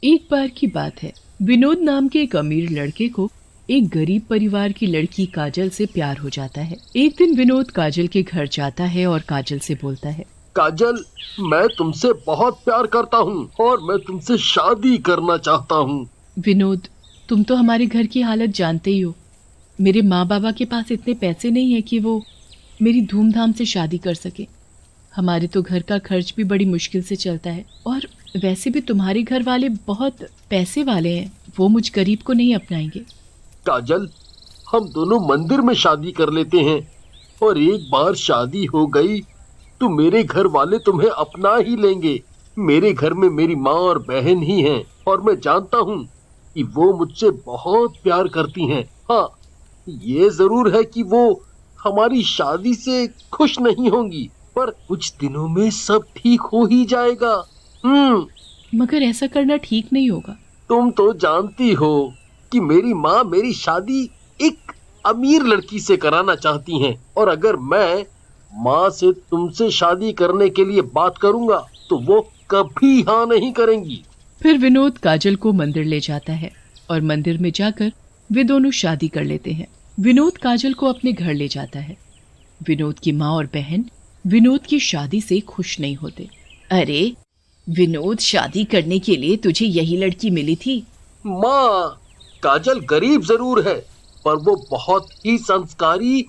एक बार की बात है, विनोद नाम के एक अमीर लड़के को एक गरीब परिवार की लड़की काजल से प्यार हो जाता है। एक दिन विनोद काजल के घर जाता है और काजल से बोलता है, काजल, मैं तुमसे बहुत प्यार करता हूँ और मैं तुमसे शादी करना चाहता हूँ। विनोद, तुम तो हमारे घर की हालत जानते ही हो। मेरे माँ बाबा के पास इतने पैसे नहीं है कि वो मेरी धूमधाम से शादी कर सके। हमारे तो घर का खर्च भी बड़ी मुश्किल से चलता है, और वैसे भी तुम्हारे घर वाले बहुत पैसे वाले हैं, वो मुझ गरीब को नहीं अपनाएंगे। काजल, हम दोनों मंदिर में शादी कर लेते हैं और एक बार शादी हो गई तो मेरे घर वाले तुम्हें अपना ही लेंगे। मेरे घर में मेरी माँ और बहन ही हैं और मैं जानता हूँ कि वो मुझसे बहुत प्यार करती हैं। हाँ, ये जरूर है कि वो हमारी शादी से खुश नहीं होंगी, पर कुछ दिनों में सब ठीक हो ही जाएगा। मगर ऐसा करना ठीक नहीं होगा। तुम तो जानती हो कि मेरी माँ मेरी शादी एक अमीर लड़की से कराना चाहती हैं, और अगर मैं माँ से तुमसे शादी करने के लिए बात करूंगा तो वो कभी हाँ नहीं करेंगी। फिर विनोद काजल को मंदिर ले जाता है और मंदिर में जाकर वे दोनों शादी कर लेते हैं। विनोद काजल को अपने घर ले जाता है। विनोद की माँ और बहन विनोद की शादी से खुश नहीं होते। अरे विनोद, शादी करने के लिए तुझे यही लड़की मिली थी? माँ, काजल गरीब जरूर है, पर वो बहुत ही संस्कारी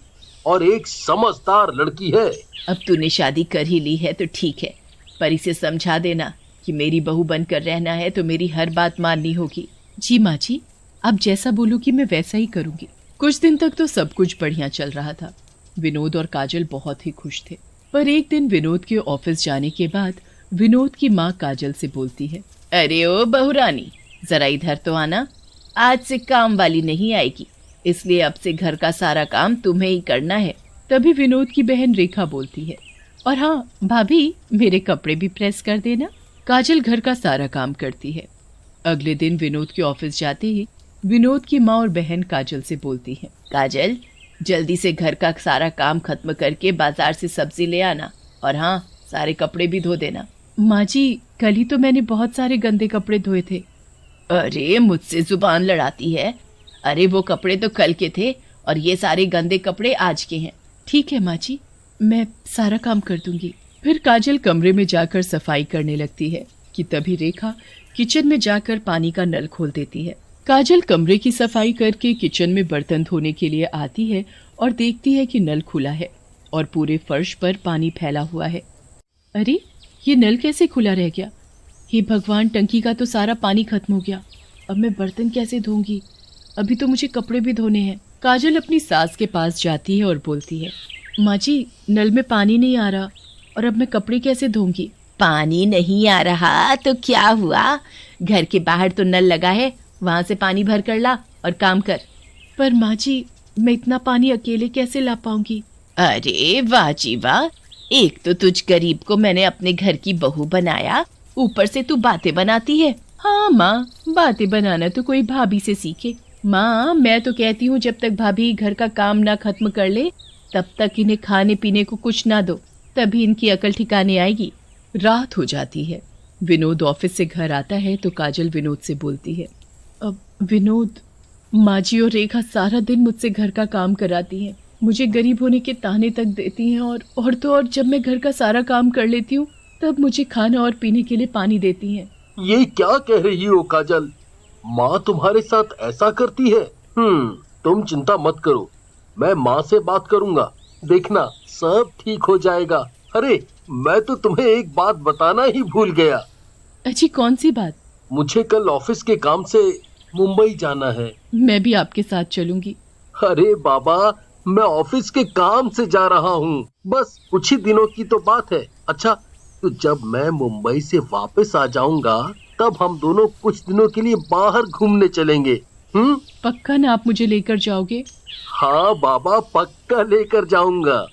और एक समझदार लड़की है। अब तूने शादी कर ही ली है तो ठीक है, पर इसे समझा देना कि मेरी बहू बनकर रहना है तो मेरी हर बात माननी होगी। जी माँ जी, आप जैसा बोलोगी मैं वैसा ही करूंगी। कुछ दिन तक तो सब कुछ बढ़िया चल रहा था। विनोद और काजल बहुत ही खुश थे। पर एक दिन विनोद के ऑफिस जाने के बाद विनोद की माँ काजल से बोलती है, अरे ओ बहू रानी, जरा इधर तो आना। आज से काम वाली नहीं आएगी, इसलिए अब से घर का सारा काम तुम्हें ही करना है। तभी विनोद की बहन रेखा बोलती है, और हाँ भाभी, मेरे कपड़े भी प्रेस कर देना। काजल घर का सारा काम करती है। अगले दिन विनोद के ऑफिस जाते ही विनोद की माँ और बहन काजल से बोलती है, काजल जल्दी से घर का सारा काम खत्म करके बाजार से सब्जी ले आना, और हाँ सारे कपड़े भी धो देना। माँ जी, कल ही तो मैंने बहुत सारे गंदे कपड़े धोए थे। अरे मुझसे जुबान लड़ाती है। अरे वो कपड़े तो कल के थे और ये सारे गंदे कपड़े आज के हैं। ठीक है माँ जी, मैं सारा काम कर दूंगी। फिर काजल कमरे में जाकर सफाई करने लगती है कि तभी रेखा किचन में जाकर पानी का नल खोल देती है। काजल कमरे की सफाई करके किचन में बर्तन धोने के लिए आती है और देखती है कि नल खुला है और पूरे फर्श पर पानी फैला हुआ है। अरे ये नल कैसे खुला रह गया? हे भगवान, टंकी का तो सारा पानी खत्म हो गया। अब मैं बर्तन कैसे धोऊंगी? अभी तो मुझे कपड़े भी धोने हैं। काजल अपनी सास के पास जाती है और बोलती है, माँ जी, नल में पानी नहीं आ रहा और अब मैं कपड़े कैसे धोऊंगी? पानी नहीं आ रहा तो क्या हुआ? घर के बाहर तो नल लगा है, वहां से पानी भर कर ला और काम कर। पर माँ जी, मैं इतना पानी अकेले कैसे ला पाऊंगी? अरे वाह जी वाह, एक तो तुझ गरीब को मैंने अपने घर की बहू बनाया, ऊपर से तू बातें बनाती है। हाँ माँ, बातें बनाना तो कोई भाभी से सीखे। माँ, मैं तो कहती हूँ जब तक भाभी घर का काम ना खत्म कर ले तब तक इन्हें खाने पीने को कुछ ना दो, तभी इनकी अकल ठिकाने आएगी। रात हो जाती है। विनोद ऑफिस से घर आता है तो काजल विनोद से बोलती है, अब विनोद, माँ जी और रेखा सारा दिन मुझसे घर का काम कराती हैं, मुझे गरीब होने के ताने तक देती हैं, और तो और जब मैं घर का सारा काम कर लेती हूँ तब मुझे खाना और पीने के लिए पानी देती हैं। ये क्या कह रही हो काजल? माँ तुम्हारे साथ ऐसा करती है? तुम चिंता मत करो, मैं माँ से बात करूंगा, देखना सब ठीक हो जाएगा। अरे मैं तो तुम्हें एक बात बताना ही भूल गया। अच्छी कौन सी बात? मुझे कल ऑफिस के काम से मुंबई जाना है। मैं भी आपके साथ चलूंगी। अरे बाबा, मैं ऑफिस के काम से जा रहा हूँ, बस कुछ ही दिनों की तो बात है। अच्छा, तो जब मैं मुंबई से वापस आ जाऊंगा तब हम दोनों कुछ दिनों के लिए बाहर घूमने चलेंगे। पक्का ना आप मुझे लेकर जाओगे? हाँ बाबा, पक्का लेकर जाऊंगा।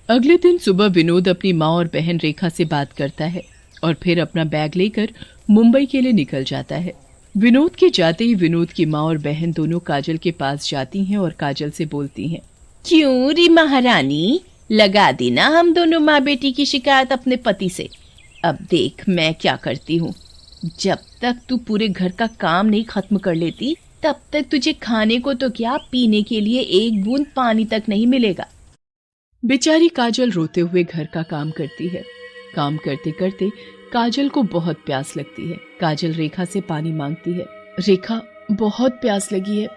अगले दिन सुबह विनोद अपनी माँ और बहन रेखा से बात करता है और फिर अपना बैग लेकर मुंबई के लिए निकल जाता है। विनोद के जाते ही विनोद की माँ और बहन दोनों काजल के पास जाती हैं और काजल से बोलती हैं, क्यों री महारानी, लगा दी ना हम दोनों माँ बेटी की शिकायत अपने पति से। अब देख मैं क्या करती हूँ। जब तक तू पूरे घर का काम नहीं खत्म कर लेती तब तक तुझे खाने को तो क्या, पीने के लिए एक बूंद पानी तक नहीं मिलेगा। बेचारी काजल रोते हुए घर का काम करती है। काम करते करते काजल को बहुत प्यास लगती है। काजल रेखा से पानी मांगती है। रेखा, बहुत प्यास लगी है,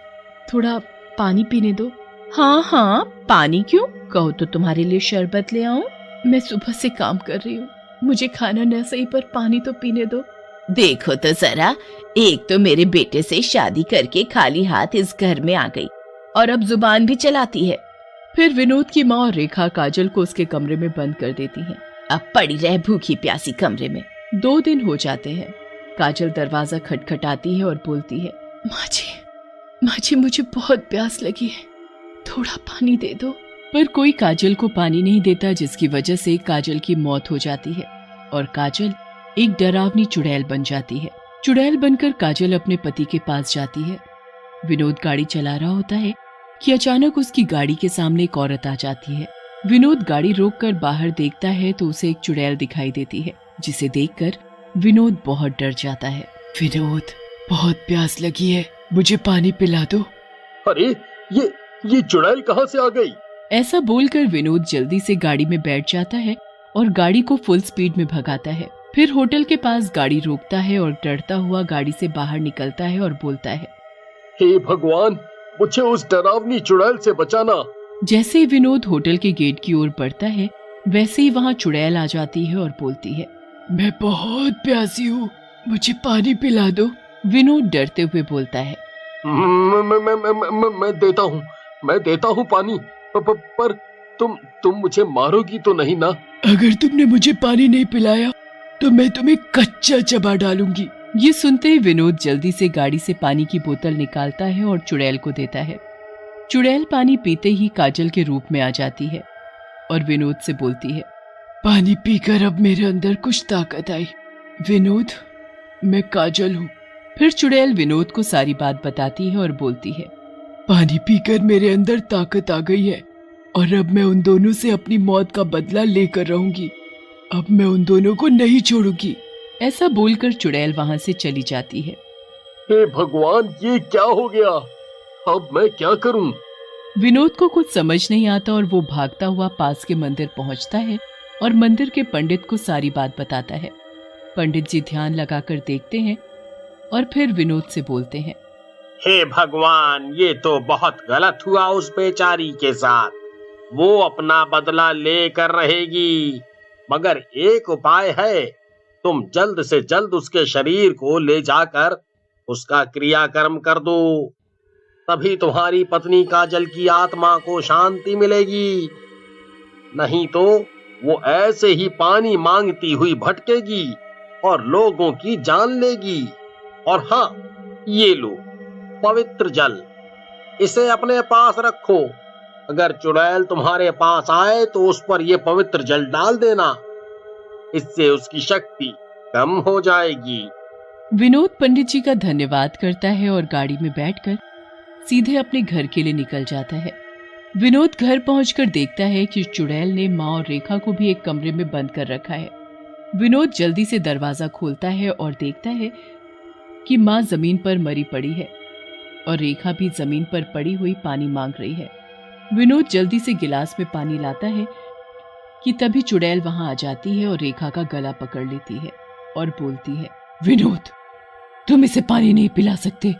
थोड़ा पानी पीने दो। हाँ हाँ, पानी क्यों, कहो तो तुम्हारे लिए शरबत ले आऊं। मैं सुबह से काम कर रही हूँ, मुझे खाना न सही पर पानी तो पीने दो। देखो तो जरा, एक तो मेरे बेटे से शादी करके खाली हाथ इस घर में आ गई और अब जुबान भी चलाती है। फिर विनोद की माँ और रेखा काजल को उसके कमरे में बंद कर देती हैं। अब पड़ी रह भूखी प्यासी कमरे में। 2 दिन हो जाते हैं। काजल दरवाजा खटखटाती है और बोलती है, माँ जी मुझे बहुत प्यास लगी है, थोड़ा पानी दे दो। पर कोई काजल को पानी नहीं देता, जिसकी वजह से काजल की मौत हो जाती है और काजल एक डरावनी चुड़ैल बन जाती है। चुड़ैल बनकर काजल अपने पति के पास जाती है। विनोद गाड़ी चला रहा होता है कि अचानक उसकी गाड़ी के सामने एक औरत आ जाती है। विनोद गाड़ी रोककर बाहर देखता है तो उसे एक चुड़ैल दिखाई देती है, जिसे देखकर विनोद बहुत डर जाता है। विनोद, बहुत प्यास लगी है, मुझे पानी पिला दो। अरे ये चुड़ैल कहाँ से आ गई? ऐसा बोलकर विनोद जल्दी से गाड़ी में बैठ जाता है और गाड़ी को फुल स्पीड में भगाता है। फिर होटल के पास गाड़ी रोकता है और डरता हुआ गाड़ी से बाहर निकलता है और बोलता है, हे भगवान, मुझे उस डरावनी चुड़ैल से बचाना। जैसे ही विनोद होटल के गेट की ओर बढ़ता है वैसे ही वहाँ चुड़ैल आ जाती है और बोलती है, मैं बहुत प्यासी हूँ, मुझे पानी पिला दो। विनोद डरते हुए बोलता है, मैं देता हूँ पानी, पर तुम मुझे मारोगी तो नहीं ना? अगर तुमने मुझे पानी नहीं पिलाया तो मैं तुम्हें कच्चा चबा डालूंगी। ये सुनते ही विनोद जल्दी से गाड़ी से पानी की बोतल निकालता है और चुड़ैल को देता है। चुड़ैल पानी पीते ही काजल के रूप में आ जाती है और विनोद से बोलती है, पानी पीकर अब मेरे अंदर कुछ ताकत आई। विनोद, मैं काजल हूँ। फिर चुड़ैल विनोद को सारी बात बताती है और बोलती है, पानी पीकर मेरे अंदर ताकत आ गई है और अब मैं उन दोनों से अपनी मौत का बदला लेकर रहूंगी। अब मैं उन दोनों को नहीं छोड़ूंगी। ऐसा बोलकर चुड़ैल वहां से चली जाती है। हे भगवान, ये क्या हो गया? अब मैं क्या करूं? विनोद को कुछ समझ नहीं आता और वो भागता हुआ पास के मंदिर पहुंचता है और मंदिर के पंडित को सारी बात बताता है। पंडित जी ध्यान लगाकर देखते हैं और फिर विनोद से बोलते हैं, हे भगवान, ये तो बहुत गलत हुआ उस बेचारी के साथ। वो अपना बदला लेकर रहेगी, मगर एक उपाय है, तुम जल्द से जल्द उसके शरीर को ले जाकर उसका क्रियाकर्म कर दो, तभी तुम्हारी पत्नी काजल की आत्मा को शांति मिलेगी। नहीं तो वो ऐसे ही पानी मांगती हुई भटकेगी और लोगों की जान लेगी। और हाँ, ये लो पवित्र जल, इसे अपने पास रखो। अगर चुड़ैल तुम्हारे पास आए तो उस पर यह पवित्र जल डाल देना, इससे उसकी शक्ति कम हो जाएगी। विनोद पंडित जी का धन्यवाद करता है और गाड़ी में बैठकर सीधे अपने घर के लिए निकल जाता है। विनोद घर पहुंचकर देखता है कि चुड़ैल ने माँ और रेखा को भी एक कमरे में बंद कर रखा है। विनोद जल्दी से दरवाजा खोलता है और देखता है कि माँ जमीन पर मरी पड़ी है और रेखा भी जमीन पर पड़ी हुई पानी मांग रही है। विनोद जल्दी से गिलास में पानी लाता है कि तभी चुड़ैल वहां आ जाती है और रेखा का गला पकड़ लेती है और बोलती है, विनोद, तुम इसे पानी नहीं पिला सकते।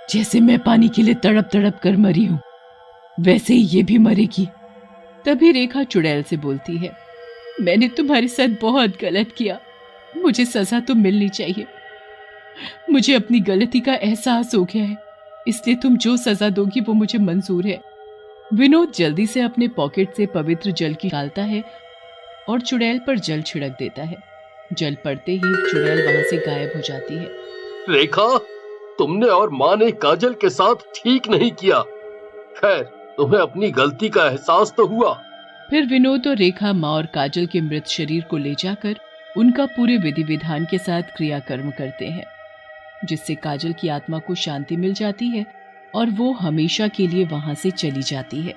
जैसे मैं पानी के लिए तड़प तड़प कर मरी हूं, वैसे ही ये भी मरेगी। तभी रेखा चुड़ैल से बोलती है, मैंने तुम्हारे साथ बहुत गलत किया, मुझे सजा तो मिलनी चाहिए। मुझे अपनी गलती का एहसास हो गया है, इसलिए तुम जो सजा दोगी वो मुझे मंजूर है। विनोद जल्दी से अपने पॉकेट से पवित्र जल निकालता है और चुड़ैल पर जल छिड़क देता है। जल पड़ते ही चुड़ैल वहां से गायब हो जाती है। रेखा, तुमने और माँ ने काजल के साथ ठीक नहीं किया। खैर, तुम्हें अपनी गलती का एहसास तो हुआ। फिर विनोद और रेखा माँ और काजल के मृत शरीर को ले जाकर उनका पूरे विधि विधान के साथ क्रियाकर्म करते हैं, जिससे काजल की आत्मा को शांति मिल जाती है और वो हमेशा के लिए वहां से चली जाती है।